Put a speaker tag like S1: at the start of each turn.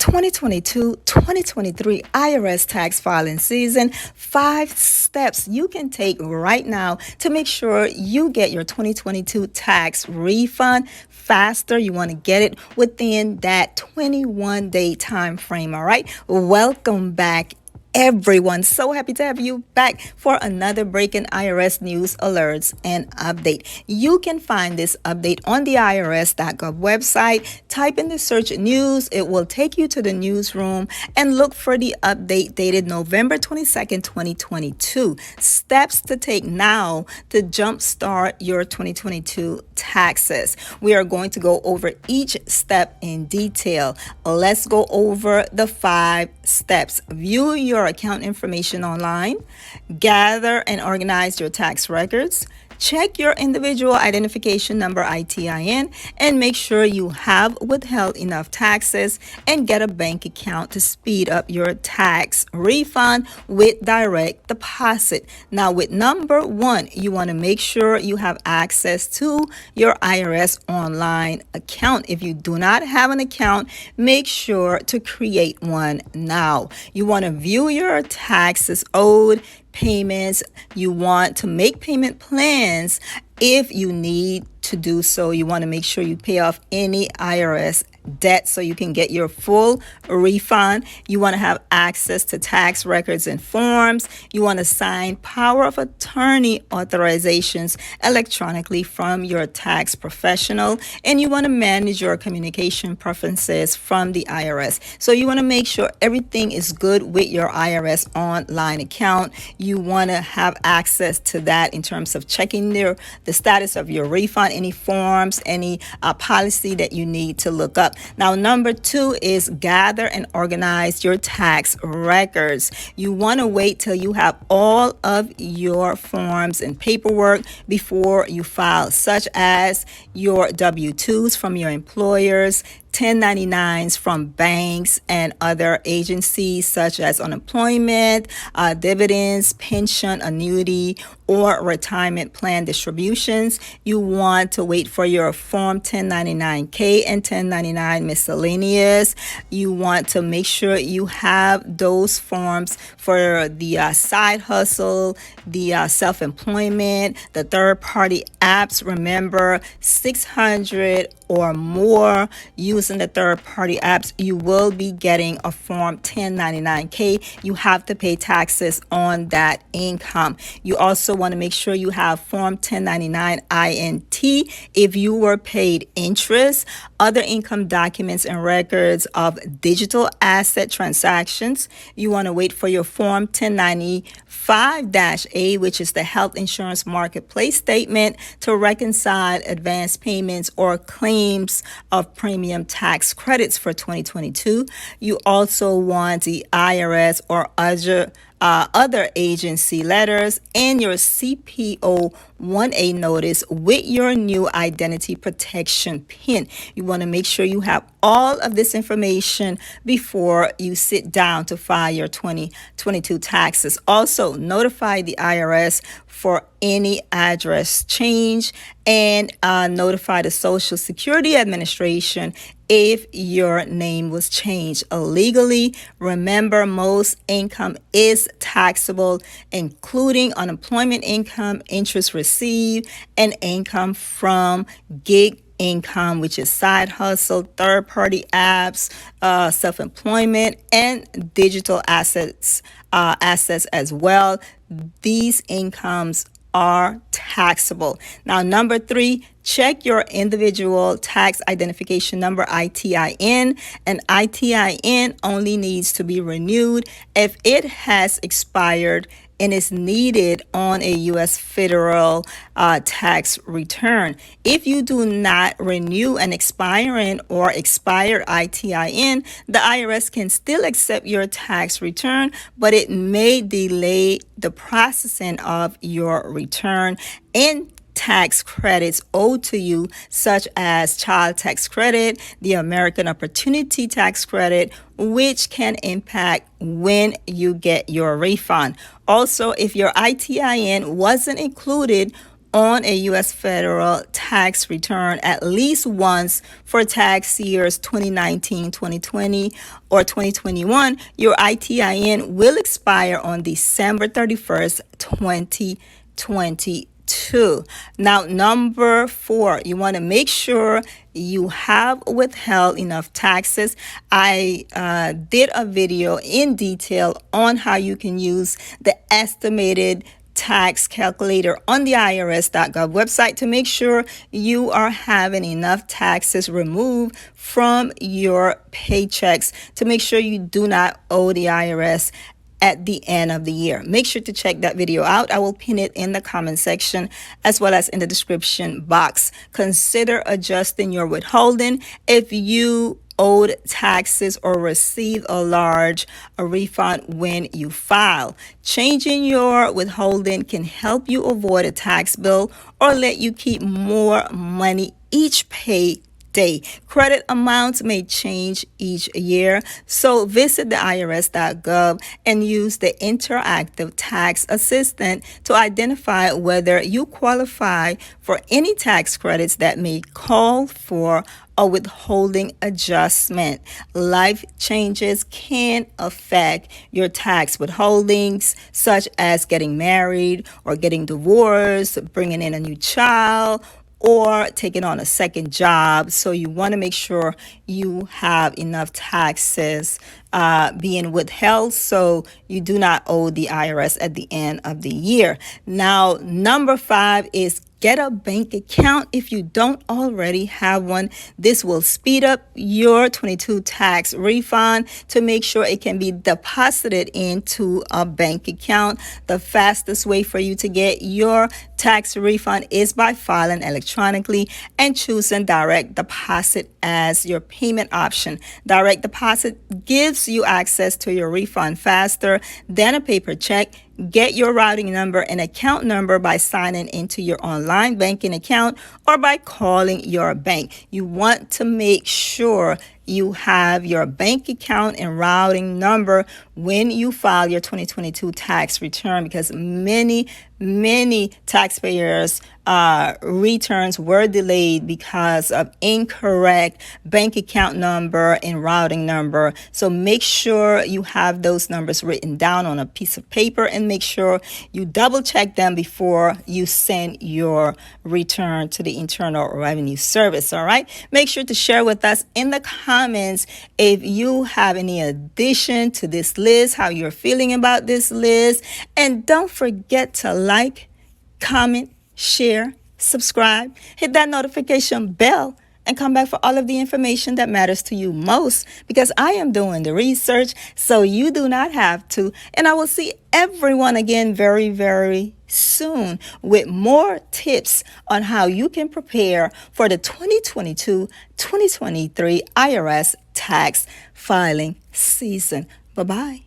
S1: 2022-2023 IRS tax filing season. 5 steps you can take right now to make sure you get your 2022 tax refund faster. You want to get it within that 21-day time frame. All right. Welcome back, everyone. So happy to have you back for another breaking IRS news alerts and update. You can find this update on the IRS.gov website. Type in the search news. It will take you to the newsroom and look for the update dated November 22nd, 2022. Steps to take now to jumpstart your 2022 taxes. We are going to go over each step in detail. Let's go over the 5 steps. View your account information online, gather and organize your tax records, check your individual identification number ITIN, and make sure you have withheld enough taxes, and get a bank account to speed up your tax refund with direct deposit. Now, with number 1, you want to make sure you have access to your IRS online account. If you do not have an account, make sure to create one now. You want to view your taxes owed, payments. You want to make payment plans if you need to do so. You want to make sure you pay off any IRS debt so you can get your full refund. You want to have access to tax records and forms. You want to sign power of attorney authorizations electronically from your tax professional, and you want to manage your communication preferences from the IRS. So you want to make sure everything is good with your IRS online account. You want to have access to that in terms of checking the status of your refund, any forms, any policy that you need to look up. Now, number 2 is gather and organize your tax records. You want to wait till you have all of your forms and paperwork before you file, such as your W-2s from your employers, 1099s from banks and other agencies such as unemployment, dividends, pension, annuity, or retirement plan distributions. You want to wait for your Form 1099K and 1099 miscellaneous. You want to make sure you have those forms for the side hustle, the self-employment, the third-party apps. Remember, 600 or more using the third-party apps, you will be getting a Form 1099K. You have to pay taxes on that income. You also want to make sure you have Form 1099 INT if you were paid interest, other income documents and records of digital asset transactions. You want to wait for your Form 1095-A, which is the health insurance marketplace statement, to reconcile advance payments or claims of premium tax credits for 2022. You also want the IRS or other agency letters and your CPO 1A notice with your new identity protection PIN. You want to make sure you have all of this information before you sit down to file your 2022 taxes. Also, notify the IRS for any address change, and notify the Social Security Administration if your name was changed illegally. Remember, most income is taxable, including unemployment income, interest received, and income from gig income, which is side hustle, third-party apps, self-employment, and digital assets as well. These incomes are taxable. Now, number 3, check your individual tax identification number ITIN. An ITIN only needs to be renewed if it has expired and is needed on a U.S. federal tax return. If you do not renew an expiring or expired ITIN, the IRS can still accept your tax return, but it may delay the processing of your return, and tax credits owed to you, such as child tax credit, the American Opportunity Tax Credit, which can impact when you get your refund. Also, if your ITIN wasn't included on a U.S. federal tax return at least once for tax years 2019, 2020, or 2021, your ITIN will expire on December 31st, 2022. Now, number 4, you want to make sure you have withheld enough taxes. I did a video in detail on how you can use the estimated tax calculator on the IRS.gov website to make sure you are having enough taxes removed from your paychecks to make sure you do not owe the IRS at the end of the year. Make sure to check that video out. I will pin it in the comment section as well as in the description box. Consider adjusting your withholding if you owed taxes or receive a refund when you file. Changing your withholding can help you avoid a tax bill or let you keep more money each pay day. Credit amounts may change each year, so visit the IRS.gov and use the interactive tax assistant to identify whether you qualify for any tax credits that may call for a withholding adjustment. Life changes can affect your tax withholdings, such as getting married or getting divorced, bringing in a new child, or taking on a second job. So you want to make sure you have enough taxes being withheld so you do not owe the IRS at the end of the year. Now, number 5 is get a bank account if you don't already have one. This will speed up your 22 tax refund to make sure it can be deposited into a bank account. The fastest way for you to get your tax refund is by filing electronically and choosing direct deposit as your payment option. Direct deposit gives you access to your refund faster than a paper check. Get your routing number and account number by signing into your online banking account or by calling your bank. You want to make sure you have your bank account and routing number when you file your 2022 tax return, because many taxpayers returns were delayed because of incorrect bank account number and routing number. So make sure you have those numbers written down on a piece of paper and make sure you double check them before you send your return to the Internal Revenue Service. All right, make sure to share with us in the comments if you have any addition to this list, how you're feeling about this list, and don't forget to like, comment, share, subscribe, hit that notification bell, and come back for all of the information that matters to you most, because I am doing the research so you do not have to. And I will see everyone again very, very soon with more tips on how you can prepare for the 2022-2023 IRS tax filing season. Bye-bye.